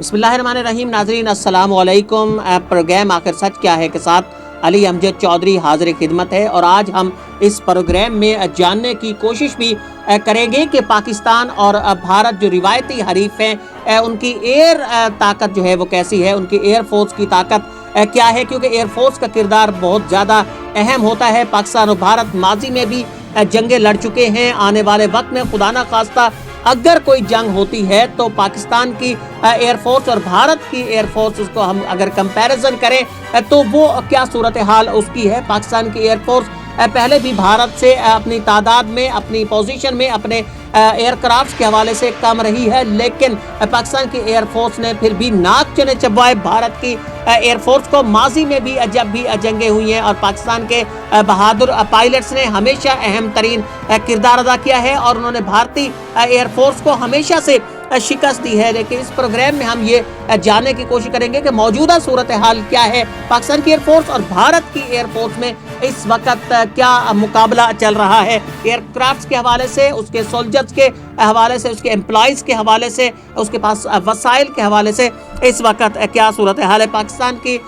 बिस्मिल्लाहिर्रहमानिर्रहीम। नाज़रीन अस्सलाम वालेकुम। प्रोग्राम आखिर सच क्या है के साथ अली अमजद चौधरी हाजिर खिदमत है और आज हम इस प्रोग्राम में जानने की कोशिश भी करेंगे कि पाकिस्तान और भारत जो रिवायती हरीफ हैं उनकी एयर ताकत जो है वो कैसी है, उनकी एयर फोर्स की ताकत क्या है, क्योंकि एयर फोर्स का किरदार बहुत ज़्यादा अहम होता है। पाकिस्तान और भारत माजी में भी जंगें लड़ चुके हैं। आने वाले वक्त में खुदा न खास्ता अगर कोई जंग होती है तो पाकिस्तान की एयरफोर्स और भारत की एयरफोर्स, उसको हम अगर कंपैरिजन करें तो वो क्या सूरत हाल उसकी है। पाकिस्तान की एयरफोर्स पहले भी भारत से अपनी तादाद में, अपनी पोजीशन में, अपने एयरक्राफ्ट के हवाले से कम रही है, लेकिन पाकिस्तान की एयरफोर्स ने फिर भी नाक चने चबवाए भारत की एयरफोर्स को। माजी में भी जब भी जंगें हुई हैं और पाकिस्तान के बहादुर पायलट्स ने हमेशा अहम तरीन किरदार अदा किया है और उन्होंने भारतीय एयरफोर्स को हमेशा से शिकस्त दी है। लेकिन इस प्रोग्राम में हम ये जानने की कोशिश करेंगे कि मौजूदा सूरत हाल क्या है पाकिस्तान की एयरफोर्स और भारत की एयरफोर्स में इस वक्त क्या मुकाबला चल रहा है, एयरक्राफ्ट के हवाले से, उसके सोल्जर्स के हवाले से, उसके एम्प्लॉइज़ के हवाले से, उसके पास वसाइल के हवाले से इस वक्त क्या सूरत हाल है। पाकिस्तान की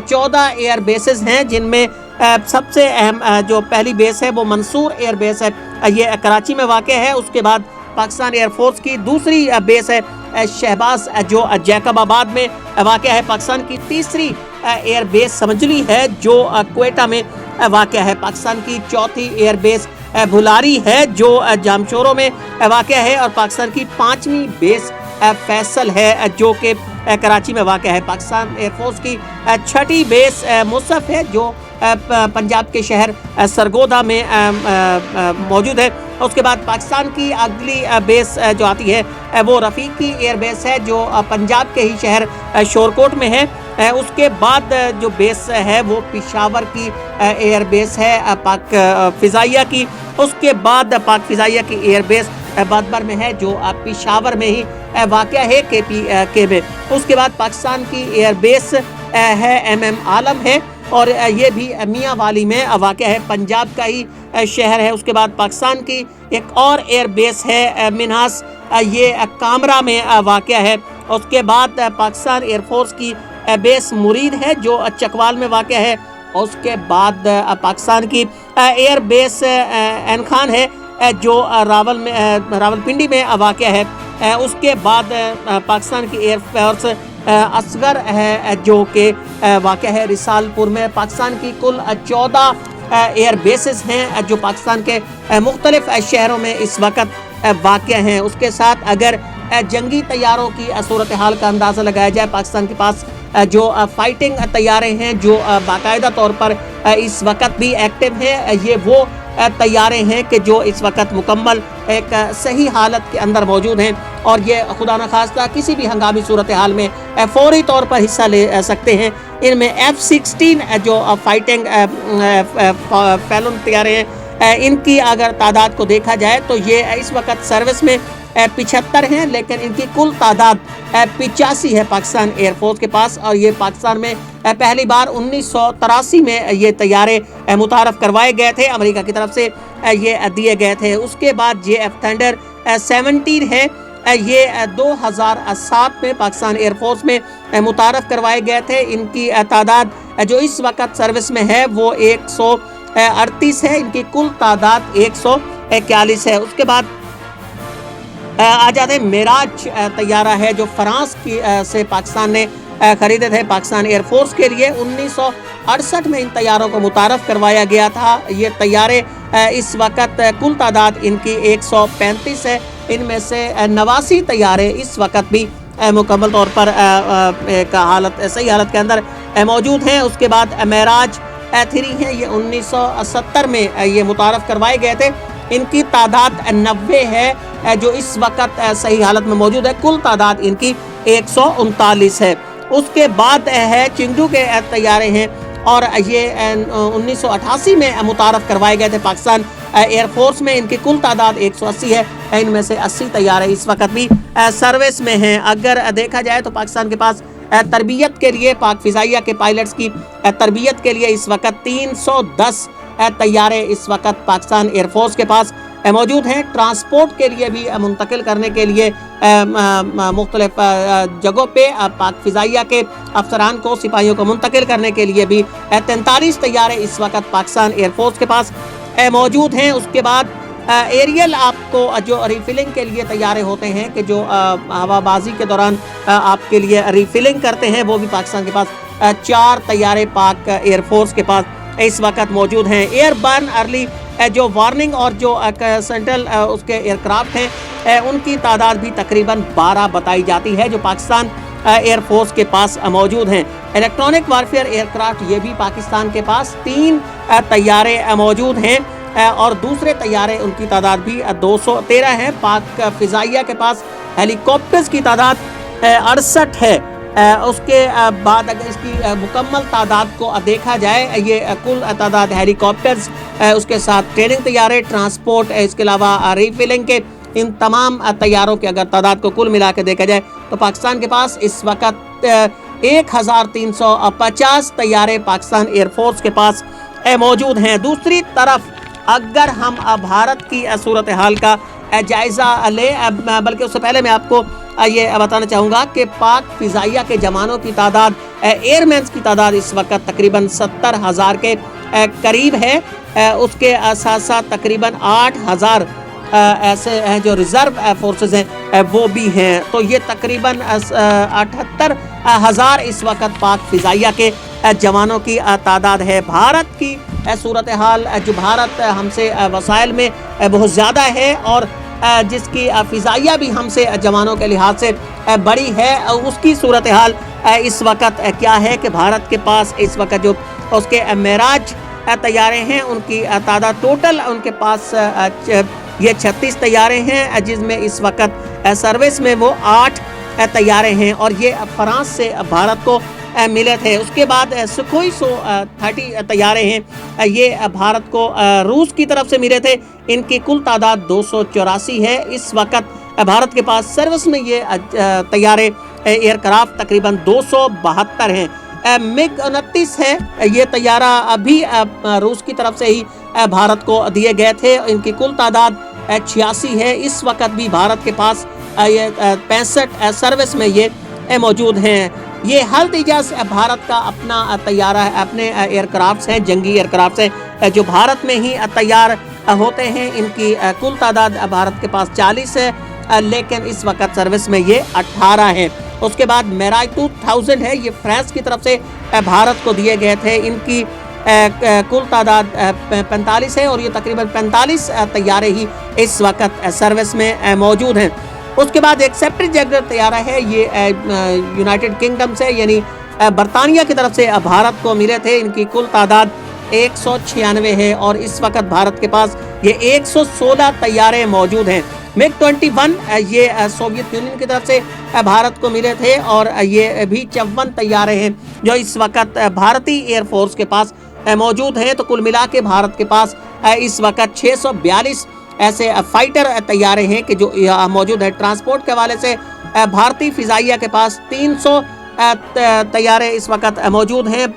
14 एयर बेसेस हैं, जिनमें सबसे अहम जो पहली बेस है वो मंसूर एयर बेस है, ये कराची में वाक़ है। उसके बाद पाकिस्तान एयरफोर्स की दूसरी बेस है शहबाज जो जैकबाबाद में वाक़ है। पाकिस्तान की तीसरी एयर बेस समझली है जो क्वेटा में वाक़ है। पाकिस्तान की चौथी एयर बेस भुलारी है जो जामशोरों में वाक़ है और पाकिस्तान की पाँचवीं बेस फैसल है जो कि कराची में वाक़ है। पाकिस्तान एयरफोर्स की छठी बेस मुसफ़ है जो पंजाब के शहर सरगोदा में मौजूद है। उसके बाद पाकिस्तान की अगली बेस जो आती है वो रफ़ीक की एयर बेस है जो पंजाब के ही शहर शोरकोट में है। उसके बाद जो बेस है वो पेशावर की एयर बेस है पाक फ़िज़ाइया की। उसके बाद पाक फ़िज़ाइया की एयर बेस बादबर में है जो पेशावर में ही वाक़ है के में। उसके बाद पाकिस्तान की एयर बेस है MM आलम है और ये भी मियाँ वाली में वाक़ है, पंजाब का ही शहर है। उसके बाद पाकिस्तान की एक और एयर बेस है मिन्हास, ये कामरा में वाक़ है। उसके बाद पाकिस्तान एयरफोर्स की बेस मुरीद है जो चकवाल में वाक़ है। उसके बाद पाकिस्तान की एयर बेस एन खान है जो रावलपिंडी में वाक़ है। उसके बाद पाकिस्तान की एयरफोर्स असगर है जो कि वाक़ है रिसालपुर में। पाकिस्तान की कुल 14 एयर बेसेस हैं जो पाकिस्तान के मुख्तलिफ शहरों में इस वक्त वाक़ हैं। उसके साथ अगर जंगी तैयारों की सूरत हाल का अंदाज़ा लगाया जाए, पाकिस्तान के पास जो फाइटिंग तैयारे हैं जो बाकायदा तौर पर इस वक्त भी एक्टिव हैं, ये वो तैयारे हैं कि जो इस वक्त मुकम्मल एक सही हालत के अंदर मौजूद हैं और ये खुदा न खास्ता किसी भी हंगामी सूरत हाल में फौरी तौर पर हिस्सा ले सकते हैं। इनमें F-16 जो फाइटिंग फैलून तैयारे हैं, इनकी अगर तादाद को देखा जाए तो ये इस वक्त सर्विस में 75 हैं, लेकिन इनकी कुल तादाद 85 है पाकिस्तान एयरफोर्स के पास। और ये पाकिस्तान में पहली बार 1983 में ये तैयारे मुतारफ़ करवाए गए थे, अमेरिका की तरफ से ये दिए गए थे। उसके बाद JF थंडर 17 है, ये 2007 में पाकिस्तान एयरफोर्स में मुतारफ़ करवाए गए थे। इनकी तादाद जो इस वक्त सर्विस में है वो 138 है, इनकी कुल तादाद 141 है। उसके बाद आ जाते हैं मेराज तैयारा है जो फ्रांस की से पाकिस्तान ने ख़रीदे थे पाकिस्तान एयरफोर्स के लिए। 1968 में इन तैयारों को मुतारफ़ करवाया गया था। ये तैयारे इस वक्त कुल तादाद इनकी 135 है, इनमें से 89 तैयारे इस वक्त भी मुकम्मल तौर पर एक सही हालत के अंदर मौजूद हैं। उसके बाद मेराज 3 हैं, ये 1970 में ये मुतारफ़ करवाए गए थे। इनकी तादाद 90 है जो इस वक्त सही हालत में मौजूद है। कुल तादाद इनकी 139 है। उसके बाद है चिंगडू के तैयारे हैं और ये 1988 में मुतारफ़ करवाए गए थे पाकिस्तान एयरफोर्स में। इनकी कुल तादाद 180 है, इनमें से 80 तैयारे इस वक्त भी सर्विस में हैं। अगर देखा जाए तो पाकिस्तान के पास तरबियत के लिए, पाक फ़िज़ाइया के पायलट्स की तरबियत के लिए इस वक्त 310 तैयारे इस वक्त पाकिस्तान एयरफोर्स के पास मौजूद हैं। ट्रांसपोर्ट के लिए भी मुंतकिल करने के लिए मुख्तलिफ जगहों पे पाक फ़िज़ाइया के अफसरान को, सिपाहियों को मुंतकिल करने के लिए भी 43 तैयारे इस वक्त पाकिस्तान एयरफोर्स के पास मौजूद हैं। उसके बाद एरियल आपको जो रीफिलिंग के लिए तैयारे होते हैं कि जो हवाबाजी के दौरान आपके लिए रीफिलिंग करते हैं, वो भी पाकिस्तान के पास 4 तैयारे पाक एयरफोर्स के पास इस वक्त मौजूद हैं। एयरबर्न अर्ली जो वार्निंग और जो सेंट्रल उसके एयरक्राफ्ट हैं, उनकी तादाद भी तकरीबन 12 बताई जाती है जो पाकिस्तान एयरफोर्स के पास मौजूद हैं। इलेक्ट्रॉनिक वारफेयर एयरक्राफ्ट ये भी पाकिस्तान के पास 3 तैयारे मौजूद हैं और दूसरे तैयारे उनकी तादाद भी 213 है। पाक फ़िज़ाइया के पास हेलीकॉप्टर्स की तादाद 68 है। उसके बाद अगर इसकी मुकम्मल तादाद को देखा जाए, ये कुल तादाद हेलीकॉप्टर्स, उसके साथ ट्रेनिंग तैयारे, ट्रांसपोर्ट, इसके अलावा रीफिलिंग के इन तमाम तैयारों की अगर तादाद को कुल मिला के देखा जाए तो पाकिस्तान के पास इस वक्त 1350 तैयारे पाकिस्तान एयरफोर्स के पास मौजूद हैं। दूसरी तरफ अगर हम भारत की सूरत हाल का जायज़ा लें, बल्कि उससे पहले मैं आपको ये बताना चाहूँगा कि पाक फ़िज़ाइया के जवानों की तादाद, एयरमैन्स की तादाद इस वक्त तकरीबन 70,000 के करीब है। उसके साथ साथ तकरीबन 8,000 ऐसे हैं जो रिज़र्व फोर्सेस हैं, वो भी हैं। तो ये तकरीबन 78,000 इस वक्त पाक फ़िज़ाइया के जवानों की तादाद है। भारत की सूरत हाल, जो भारत हमसे वसाइल में बहुत ज़्यादा है और जिसकी फ़िज़ाइया भी हमसे जवानों के लिहाज से बड़ी है, उसकी सूरत हाल इस वक्त क्या है कि भारत के पास इस वक्त जो उसके मेराज तैयारे हैं, उनकी तादाद टोटल उनके पास ये 36 तैयारे हैं, जिसमें इस वक्त सर्विस में वो 8 तैयारे हैं और ये फ्रांस से भारत को मिले थे। उसके बाद सुखोई 30 तैयारे हैं, ये भारत को रूस की तरफ से मिले थे। इनकी कुल तादाद 284 है। इस वक्त भारत के पास सर्विस में ये तैयारे एयरक्राफ्ट तकरीबन 272 हैं। मिग 29 है, ये तैयारा अभी रूस की तरफ से ही भारत को दिए गए थे। इनकी कुल तादाद 86 है। इस वक्त भी भारत के पास ये 65 सर्विस में ये मौजूद हैं। ये हल्द इजाज़ भारत का अपना तैयारा है, अपने एयरक्राफ्ट्स हैं, जंगी एयरक्राफ्ट्स हैं जो भारत में ही तैयार होते हैं। इनकी कुल तादाद भारत के पास 40 है, लेकिन इस वक्त सर्विस में ये 18 हैं। उसके बाद मेराज 2000 है, ये फ्रांस की तरफ से भारत को दिए गए थे। इनकी कुल तादाद 45 है और ये तकरीबन 45 तैयारे ही इस वक्त सर्विस में मौजूद हैं। उसके बाद एक सेप्टर जैगुआर तैयारा है, ये यूनाइटेड किंगडम से यानी बरतानिया की तरफ से भारत को मिले थे। इनकी कुल तादाद 196 है और इस वक्त भारत के पास ये 116 तैयारे मौजूद हैं। मिग 21 ये सोवियत यूनियन की तरफ से भारत को मिले थे और ये भी 54 तैयारे हैं जो इस वक्त भारतीय एयरफोर्स के पास मौजूद हैं। तो कुल मिला के भारत के पास इस वक्त 642 ऐसे फाइटर तैयारे हैं कि जो मौजूद है। ट्रांसपोर्ट के हवाले से भारतीय फ़िज़ाइया के पास 300 तैयारे इस वक्त मौजूद हैं।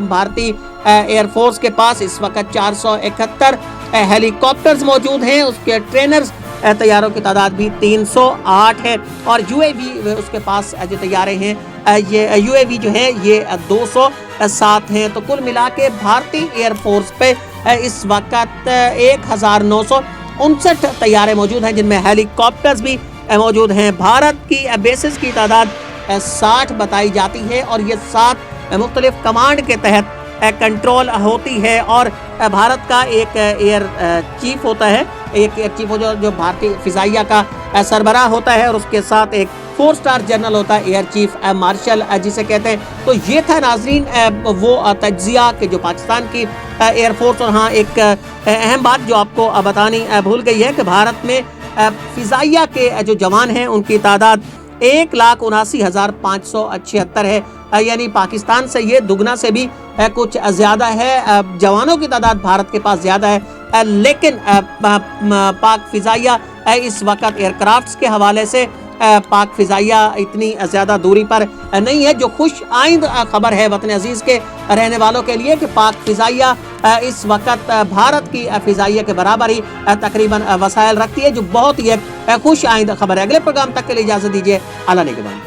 भारतीय एयरफोर्स के पास इस वक्त 471 हेलीकॉप्टर्स मौजूद हैं। उसके ट्रेनर्स तैयारों की तादाद भी 308 है और यूएवी उसके पास जो तैयारे हैं, ये यूएवी जो है ये 207 हैं। तो कुल मिला के भारतीय एयरफोर्स पे इस वक्त 1959 तैयारे मौजूद हैं, जिनमें हेलीकॉप्टर्स भी मौजूद हैं। भारत की बेसिस की तादाद 60 बताई जाती है और ये 7 मुख्तलिफ कमांड के तहत कंट्रोल होती है और भारत का एक एयर चीफ होता है, एक एयर चीफ जो भारतीय फ़िज़ाइया का सरबराह होता है और उसके साथ एक 4 स्टार जनरल होता है, एयर चीफ मार्शल जिसे कहते हैं। तो ये था नाजरीन वो तज्ज़िया कि जो पाकिस्तान की एयरफोर्स। और हाँ, एक अहम बात जो आपको बतानी भूल गई है कि भारत में फ़िज़ाइया के जो जवान हैं उनकी तादाद 1,79,576 है, यानी पाकिस्तान से ये दुगना से भी कुछ ज़्यादा है। जवानों की तादाद भारत के पास ज़्यादा है, लेकिन पाक फ़िज़ाइया इस वक्त एयरक्राफ्ट्स के हवाले से पाक फ़िज़ाइया इतनी ज़्यादा दूरी पर नहीं है। जो खुश आइंद ख़बर है वतन अज़ीज़ के रहने वालों के लिए कि पाक फ़िज़ाइया اس وقت بھارت کی فضائیہ کے برابر ہی تقریباً وسائل رکھتی ہے، جو بہت ہی خوش آئندہ خبر ہے۔ اگلے پروگرام تک کے لیے اجازت دیجیے، اللہ نگہبان۔